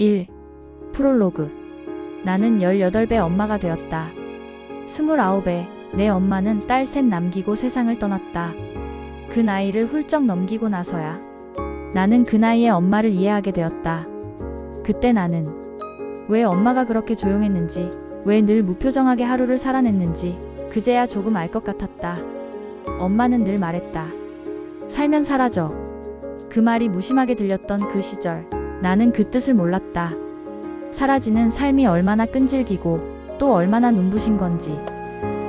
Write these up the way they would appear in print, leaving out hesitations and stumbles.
1. 프롤로그. 나는 18배 엄마가 되었다. 29에 내 엄마는 딸 셋 남기고 세상을 떠났다. 그 나이를 훌쩍 넘기고 나서야 나는 그 나이에 엄마를 이해하게 되었다. 그때 나는 왜 엄마가 그렇게 조용했는지, 왜 늘 무표정하게 하루를 살아냈는지 그제야 조금 알 것 같았다. 엄마는 늘 말했다. 살면 사라져. 그 말이 무심하게 들렸던 그 시절, 나는 그 뜻을 몰랐다. 사라지는 삶이 얼마나 끈질기고 또 얼마나 눈부신 건지.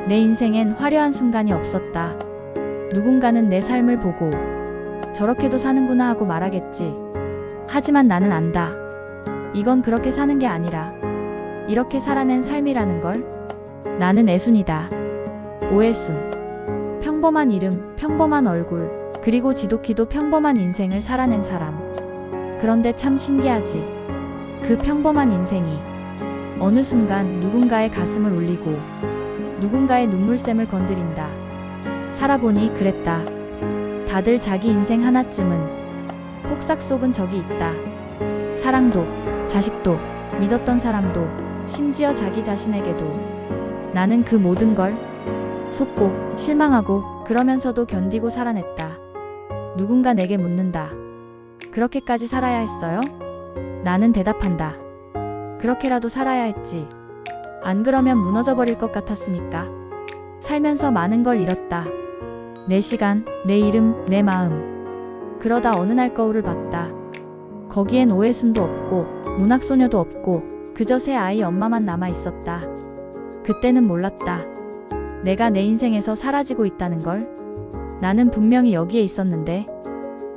내 인생엔 화려한 순간이 없었다. 누군가는 내 삶을 보고 저렇게도 사는구나 하고 말하겠지. 하지만 나는 안다. 이건 그렇게 사는 게 아니라 이렇게 살아낸 삶이라는 걸. 나는 애순이다. 오애순. 평범한 이름, 평범한 얼굴, 그리고 지독히도 평범한 인생을 살아낸 사람. 그런데 참 신기하지. 그 평범한 인생이 어느 순간 누군가의 가슴을 울리고 누군가의 눈물샘을 건드린다. 살아보니 그랬다. 다들 자기 인생 하나쯤은 폭삭 속은 적이 있다. 사랑도, 자식도, 믿었던 사람도, 심지어 자기 자신에게도. 나는 그 모든 걸 속고 실망하고 그러면서도 견디고 살아냈다. 누군가 내게 묻는다. 그렇게까지 살아야 했어요? 나는 대답한다. 그렇게라도 살아야 했지. 안 그러면 무너져버릴 것 같았으니까. 살면서 많은 걸 잃었다. 내 시간, 내 이름, 내 마음. 그러다 어느 날 거울을 봤다. 거기엔 오해순도 없고 문학소녀도 없고 그저 새 아이 엄마만 남아있었다. 그때는 몰랐다. 내가 내 인생에서 사라지고 있다는 걸. 나는 분명히 여기에 있었는데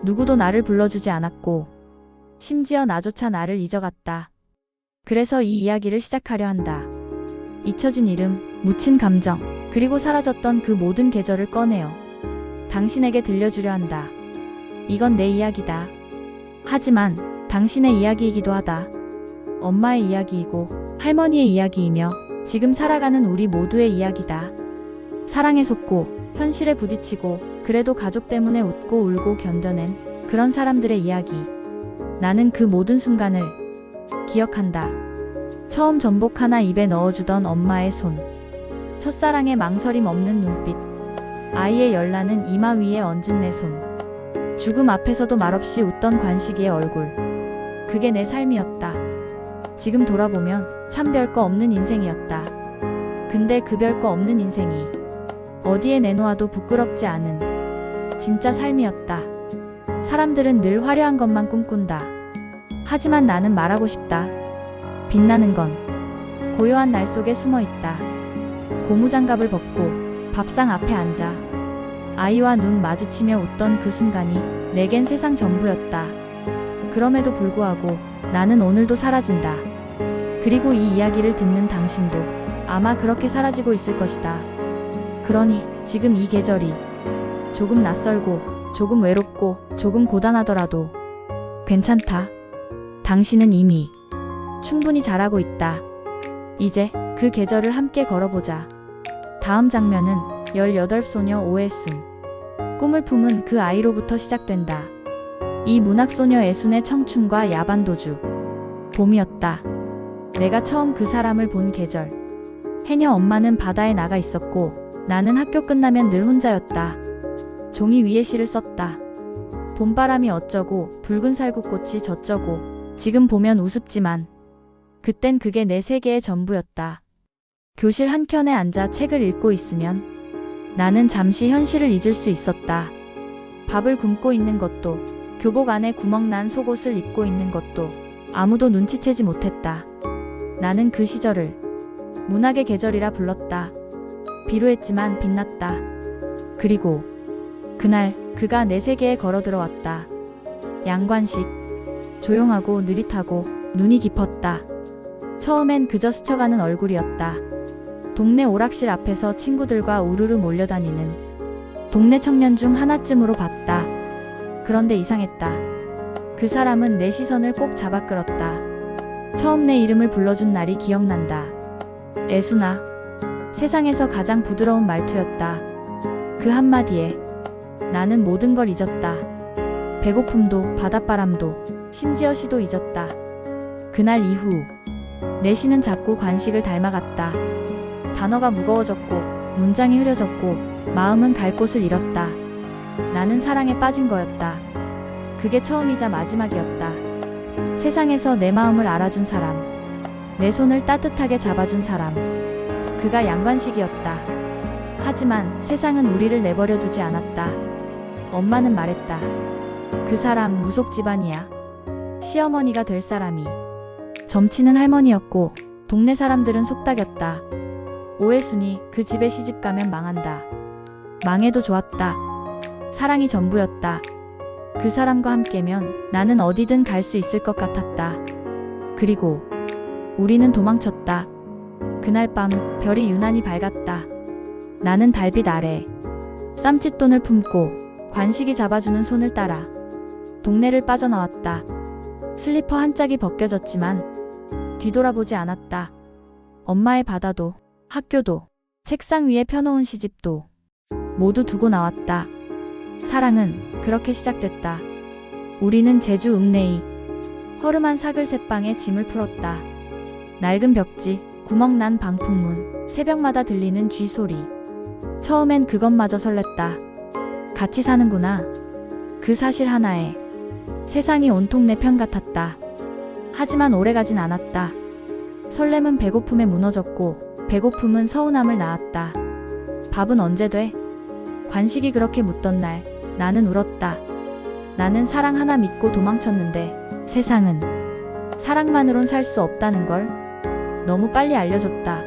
누구도 나를 불러주지 않았고 심지어 나조차 나를 잊어갔다. 그래서 이 이야기를 시작하려 한다. 잊혀진 이름, 묻힌 감정, 그리고 사라졌던 그 모든 계절을 꺼내어 당신에게 들려주려 한다. 이건 내 이야기다. 하지만 당신의 이야기이기도 하다. 엄마의 이야기이고 할머니의 이야기이며 지금 살아가는 우리 모두의 이야기다. 사랑에 속고 현실에 부딪히고 그래도 가족 때문에 웃고 울고 견뎌낸 그런 사람들의 이야기. 나는 그 모든 순간을 기억한다. 처음 전복 하나 입에 넣어주던 엄마의 손. 첫사랑의 망설임 없는 눈빛. 아이의 열나는 이마 위에 얹은 내 손. 죽음 앞에서도 말없이 웃던 관식이의 얼굴. 그게 내 삶이었다. 지금 돌아보면 참 별거 없는 인생이었다. 근데 그 별거 없는 인생이 어디에 내놓아도 부끄럽지 않은 진짜 삶이었다. 사람들은 늘 화려한 것만 꿈꾼다. 하지만 나는 말하고 싶다. 빛나는 건 고요한 날 속에 숨어 있다. 고무장갑을 벗고 밥상 앞에 앉아 아이와 눈 마주치며 웃던 그 순간이 내겐 세상 전부였다. 그럼에도 불구하고 나는 오늘도 사라진다. 그리고 이 이야기를 듣는 당신도 아마 그렇게 사라지고 있을 것이다. 그러니 지금 이 계절이 조금 낯설고 조금 외롭고 조금 고단하더라도 괜찮다. 당신은 이미 충분히 잘하고 있다. 이제 그 계절을 함께 걸어보자. 다음 장면은 18소녀 오애순. 꿈을 품은 그 아이로부터 시작된다. 이 문학소녀 애순의 청춘과 야반도주. 봄이었다. 내가 처음 그 사람을 본 계절. 해녀 엄마는 바다에 나가 있었고 나는 학교 끝나면 늘 혼자였다. 종이 위에 시를 썼다. 봄바람이 어쩌고 붉은 살구꽃이 저쩌고. 지금 보면 우습지만 그땐 그게 내 세계의 전부였다. 교실 한켠에 앉아 책을 읽고 있으면 나는 잠시 현실을 잊을 수 있었다. 밥을 굶고 있는 것도 교복 안에 구멍난 속옷을 입고 있는 것도 아무도 눈치채지 못했다. 나는 그 시절을 문학의 계절이라 불렀다. 비루했지만 빛났다. 그리고 그날 그가 내 세계에 걸어 들어왔다. 양관식. 조용하고 느릿하고 눈이 깊었다. 처음엔 그저 스쳐가는 얼굴이었다. 동네 오락실 앞에서 친구들과 우르르 몰려다니는 동네 청년 중 하나쯤으로 봤다. 그런데 이상했다. 그 사람은 내 시선을 꼭 잡아 끌었다. 처음 내 이름을 불러준 날이 기억난다. 애순아. 세상에서 가장 부드러운 말투였다. 그 한마디에 나는 모든 걸 잊었다. 배고픔도 바닷바람도 심지어 시도 잊었다. 그날 이후 내시는 자꾸 관식을 닮아갔다. 단어가 무거워졌고 문장이 흐려졌고 마음은 갈 곳을 잃었다. 나는 사랑에 빠진 거였다. 그게 처음이자 마지막이었다. 세상에서 내 마음을 알아준 사람, 내 손을 따뜻하게 잡아준 사람, 그가 양관식이었다. 하지만 세상은 우리를 내버려 두지 않았다. 엄마는 말했다. 그 사람 무속 집안이야. 시어머니가 될 사람이. 점치는 할머니였고 동네 사람들은 속닥였다. 오해순이 그 집에 시집가면 망한다. 망해도 좋았다. 사랑이 전부였다. 그 사람과 함께면 나는 어디든 갈 수 있을 것 같았다. 그리고 우리는 도망쳤다. 그날 밤 별이 유난히 밝았다. 나는 달빛 아래 쌈짓돈을 품고 관식이 잡아주는 손을 따라 동네를 빠져나왔다. 슬리퍼 한 짝이 벗겨졌지만 뒤돌아보지 않았다. 엄마의 바다도 학교도 책상 위에 펴놓은 시집도 모두 두고 나왔다. 사랑은 그렇게 시작됐다. 우리는 제주 읍내이 허름한 사글 새방에 짐을 풀었다. 낡은 벽지, 구멍난 방풍문, 새벽마다 들리는 쥐소리. 처음엔 그것마저 설렜다. 같이 사는구나. 그 사실 하나에 세상이 온통 내 편 같았다. 하지만 오래가진 않았다. 설렘은 배고픔에 무너졌고 배고픔은 서운함을 낳았다. 밥은 언제 돼? 관식이 그렇게 묻던 날 나는 울었다. 나는 사랑 하나 믿고 도망쳤는데 세상은 사랑만으론 살 수 없다는 걸 너무 빨리 알려줬다.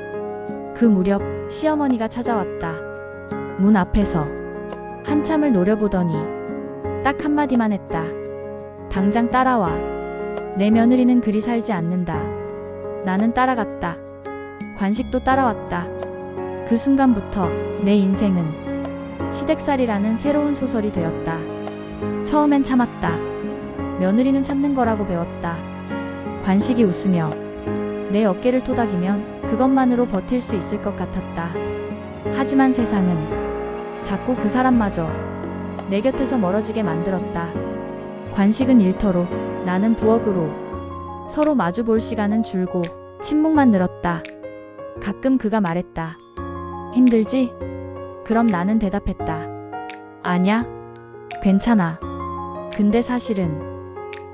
그 무렵 시어머니가 찾아왔다. 문 앞에서 한참을 노려보더니 딱 한마디만 했다. 당장 따라와. 내 며느리는 그리 살지 않는다. 나는 따라갔다. 관식도 따라왔다. 그 순간부터 내 인생은 시댁살이라는 새로운 소설이 되었다. 처음엔 참았다. 며느리는 참는 거라고 배웠다. 관식이 웃으며 내 어깨를 토닥이면 그것만으로 버틸 수 있을 것 같았다. 하지만 세상은 자꾸 그 사람마저 내 곁에서 멀어지게 만들었다. 관식은 일터로, 나는 부엌으로. 서로 마주 볼 시간은 줄고 침묵만 늘었다. 가끔 그가 말했다. 힘들지? 그럼 나는 대답했다. 아냐, 괜찮아. 근데 사실은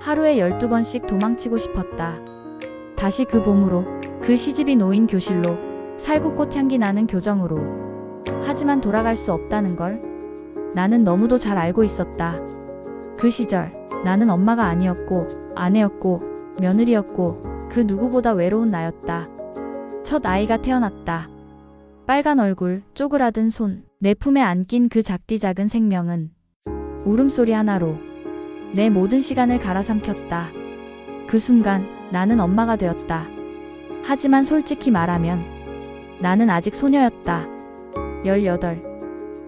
하루에 12번씩 도망치고 싶었다. 다시 그 봄으로, 그 시집이 놓인 교실로, 살구꽃 향기 나는 교정으로. 하지만 돌아갈 수 없다는 걸 나는 너무도 잘 알고 있었다. 그 시절 나는 엄마가 아니었고 아내였고 며느리였고 그 누구보다 외로운 나였다. 첫 아이가 태어났다. 빨간 얼굴, 쪼그라든 손, 내 품에 안긴 그 작디 작은 생명은 울음소리 하나로 내 모든 시간을 갈아삼켰다. 그 순간 나는 엄마가 되었다. 하지만 솔직히 말하면 나는 아직 소녀였다. 18.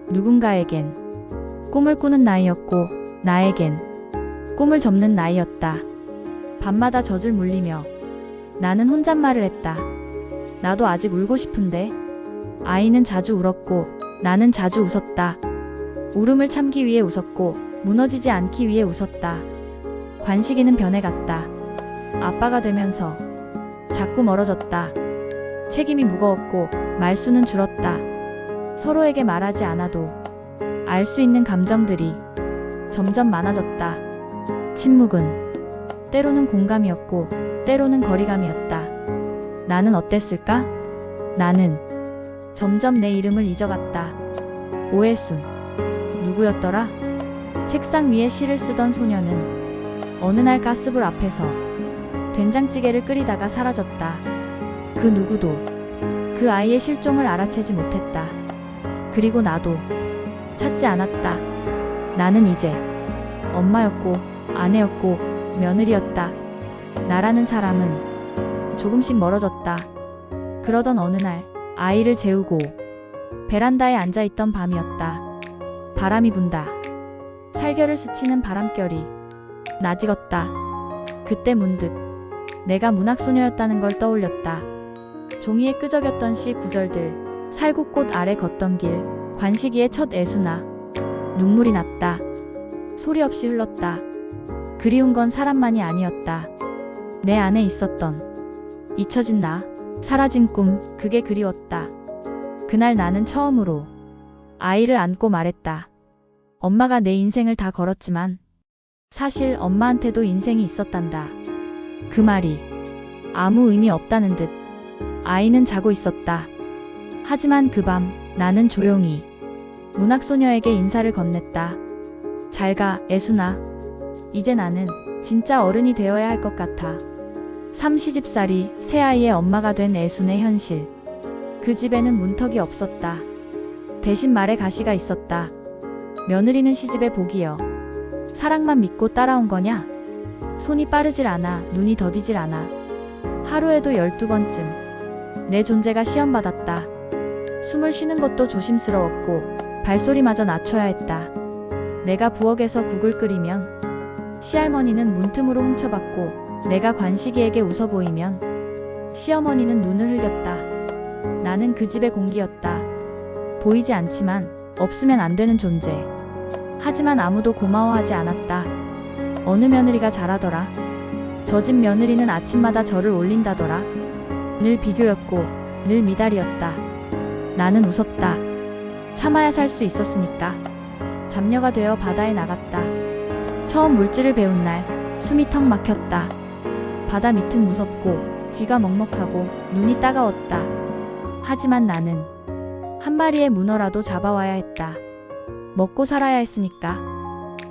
누군가에겐 꿈을 꾸는 나이였고 나에겐 꿈을 접는 나이였다. 밤마다 젖을 물리며 나는 혼잣말을 했다. 나도 아직 울고 싶은데. 아이는 자주 울었고 나는 자주 웃었다. 울음을 참기 위해 웃었고 무너지지 않기 위해 웃었다. 관식이는 변해갔다. 아빠가 되면서 자꾸 멀어졌다. 책임이 무거웠고 말수는 줄었다. 서로에게 말하지 않아도 알 수 있는 감정들이 점점 많아졌다. 침묵은 때로는 공감이었고 때로는 거리감이었다. 나는 어땠을까? 나는 점점 내 이름을 잊어갔다. 오해순. 누구였더라? 책상 위에 시를 쓰던 소녀는 어느 날 가스불 앞에서 된장찌개를 끓이다가 사라졌다. 그 누구도 그 아이의 실종을 알아채지 못했다. 그리고 나도 찾지 않았다. 나는 이제 엄마였고 아내였고 며느리였다. 나라는 사람은 조금씩 멀어졌다. 그러던 어느 날 아이를 재우고 베란다에 앉아있던 밤이었다. 바람이 분다. 살결을 스치는 바람결이 나직었다. 그때 문득 내가 문학소녀였다는 걸 떠올렸다. 종이에 끄적였던 시 구절들, 살구꽃 아래 걷던 길, 관식이의 첫 애수나. 눈물이 났다. 소리 없이 흘렀다. 그리운 건 사람만이 아니었다. 내 안에 있었던 잊혀진 나, 사라진 꿈, 그게 그리웠다. 그날 나는 처음으로 아이를 안고 말했다. 엄마가 내 인생을 다 걸었지만 사실 엄마한테도 인생이 있었단다. 그 말이 아무 의미 없다는 듯 아이는 자고 있었다. 하지만 그 밤 나는 조용히 문학소녀에게 인사를 건넸다. 잘 가, 애순아. 이제 나는 진짜 어른이 되어야 할 것 같아. 30살이 새아이의 엄마가 된 애순의 현실. 그 집에는 문턱이 없었다. 대신 말에 가시가 있었다. 며느리는 시집에 복이여. 사랑만 믿고 따라온 거냐? 손이 빠르질 않아, 눈이 더디질 않아. 하루에도 12번쯤 내 존재가 시험받았다. 숨을 쉬는 것도 조심스러웠고 발소리마저 낮춰야 했다. 내가 부엌에서 국을 끓이면 시할머니는 문틈으로 훔쳐봤고 내가 관식이에게 웃어 보이면 시어머니는 눈을 흘겼다. 나는 그 집의 공기였다. 보이지 않지만 없으면 안 되는 존재. 하지만 아무도 고마워하지 않았다. 어느 며느리가 잘하더라. 저 집 며느리는 아침마다 절을 올린다더라. 늘 비교였고 늘 미달이었다. 나는 웃었다. 참아야 살 수 있었으니까. 잡녀가 되어 바다에 나갔다. 처음 물질을 배운 날 숨이 턱 막혔다. 바다 밑은 무섭고 귀가 먹먹하고 눈이 따가웠다. 하지만 나는 한 마리의 문어라도 잡아와야 했다. 먹고 살아야 했으니까.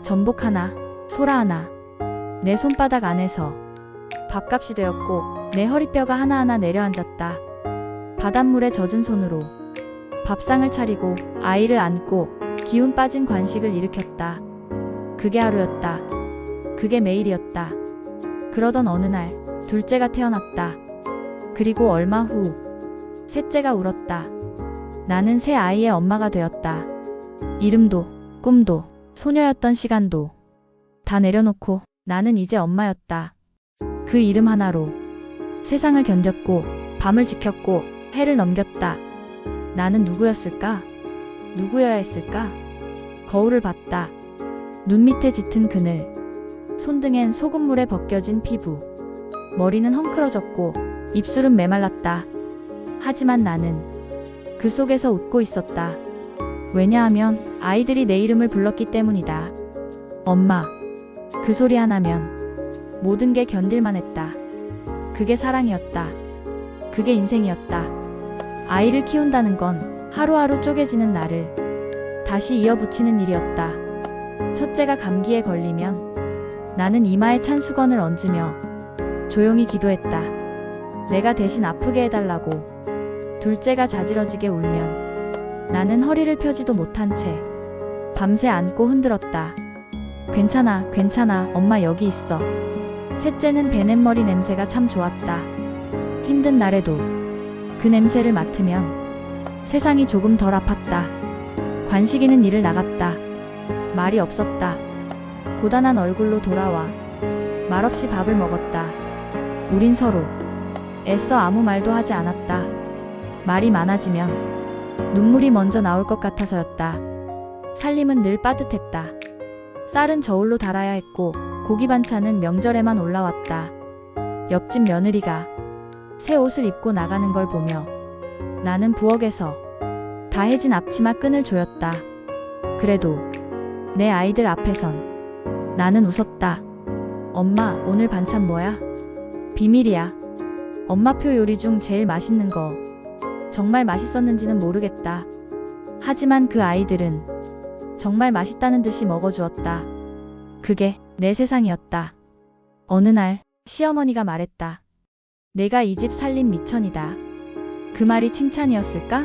전복 하나, 소라 하나. 내 손바닥 안에서 밥값이 되었고 내 허리뼈가 하나하나 내려앉았다. 바닷물에 젖은 손으로 밥상을 차리고 아이를 안고 기운 빠진 관식을 일으켰다. 그게 하루였다. 그게 매일이었다. 그러던 어느 날 둘째가 태어났다. 그리고 얼마 후 셋째가 울었다. 나는 새 아이의 엄마가 되었다. 이름도 꿈도 소녀였던 시간도 다 내려놓고 나는 이제 엄마였다. 그 이름 하나로 세상을 견뎠고 밤을 지켰고 해를 넘겼다. 나는 누구였을까? 누구여야 했을까? 거울을 봤다. 눈 밑에 짙은 그늘, 손등엔 소금물에 벗겨진 피부, 머리는 헝클어졌고 입술은 메말랐다. 하지만 나는 그 속에서 웃고 있었다. 왜냐하면 아이들이 내 이름을 불렀기 때문이다. 엄마. 그 소리 하나면 모든 게 견딜만 했다. 그게 사랑이었다. 그게 인생이었다. 아이를 키운다는 건 하루하루 쪼개지는 나를 다시 이어붙이는 일이었다. 첫째가 감기에 걸리면 나는 이마에 찬 수건을 얹으며 조용히 기도했다. 내가 대신 아프게 해달라고. 둘째가 자지러지게 울면 나는 허리를 펴지도 못한 채 밤새 안고 흔들었다. 괜찮아, 괜찮아, 엄마 여기 있어. 셋째는 베넷머리 냄새가 참 좋았다. 힘든 날에도 그 냄새를 맡으면 세상이 조금 덜 아팠다. 관식이는 일을 나갔다. 말이 없었다. 고단한 얼굴로 돌아와 말없이 밥을 먹었다. 우린 서로 애써 아무 말도 하지 않았다. 말이 많아지면 눈물이 먼저 나올 것 같아서였다. 살림은 늘 빠듯했다. 쌀은 저울로 달아야 했고 고기 반찬은 명절에만 올라왔다. 옆집 며느리가 새 옷을 입고 나가는 걸 보며 나는 부엌에서 다해진 앞치마 끈을 조였다. 그래도 내 아이들 앞에선 나는 웃었다. 엄마, 오늘 반찬 뭐야? 비밀이야. 엄마표 요리 중 제일 맛있는 거. 정말 맛있었는지는 모르겠다. 하지만 그 아이들은 정말 맛있다는 듯이 먹어주었다. 그게 내 세상이었다. 어느 날 시어머니가 말했다. 내가 이 집 살림 미천이다. 그 말이 칭찬이었을까?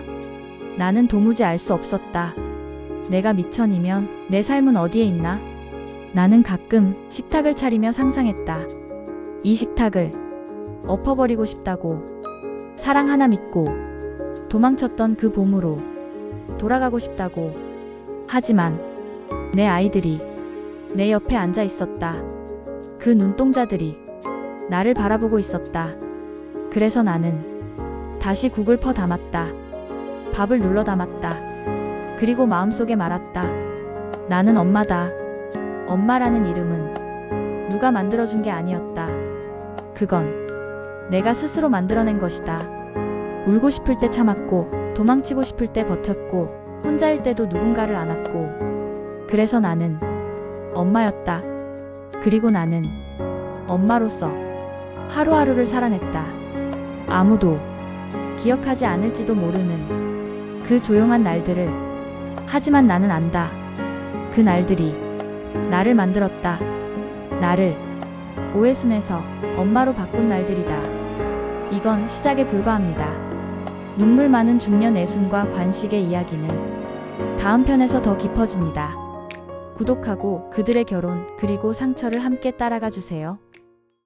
나는 도무지 알 수 없었다. 내가 미천이면 내 삶은 어디에 있나? 나는 가끔 식탁을 차리며 상상했다. 이 식탁을 엎어버리고 싶다고. 사랑 하나 믿고 도망쳤던 그 봄으로 돌아가고 싶다고. 하지만 내 아이들이 내 옆에 앉아 있었다. 그 눈동자들이 나를 바라보고 있었다. 그래서 나는 다시 국을 퍼 담았다. 밥을 눌러 담았다. 그리고 마음속에 말았다. 나는 엄마다. 엄마라는 이름은 누가 만들어준 게 아니었다. 그건 내가 스스로 만들어낸 것이다. 울고 싶을 때 참았고, 도망치고 싶을 때 버텼고, 혼자일 때도 누군가를 안았고, 그래서 나는 엄마였다. 그리고 나는 엄마로서 하루하루를 살아냈다. 아무도 기억하지 않을지도 모르는 그 조용한 날들을. 하지만 나는 안다. 그 날들이 나를 만들었다. 나를 오해순에서 엄마로 바꾼 날들이다. 이건 시작에 불과합니다. 눈물 많은 중년 애순과 관식의 이야기는 다음 편에서 더 깊어집니다. 구독하고 그들의 결혼 그리고 상처를 함께 따라가 주세요.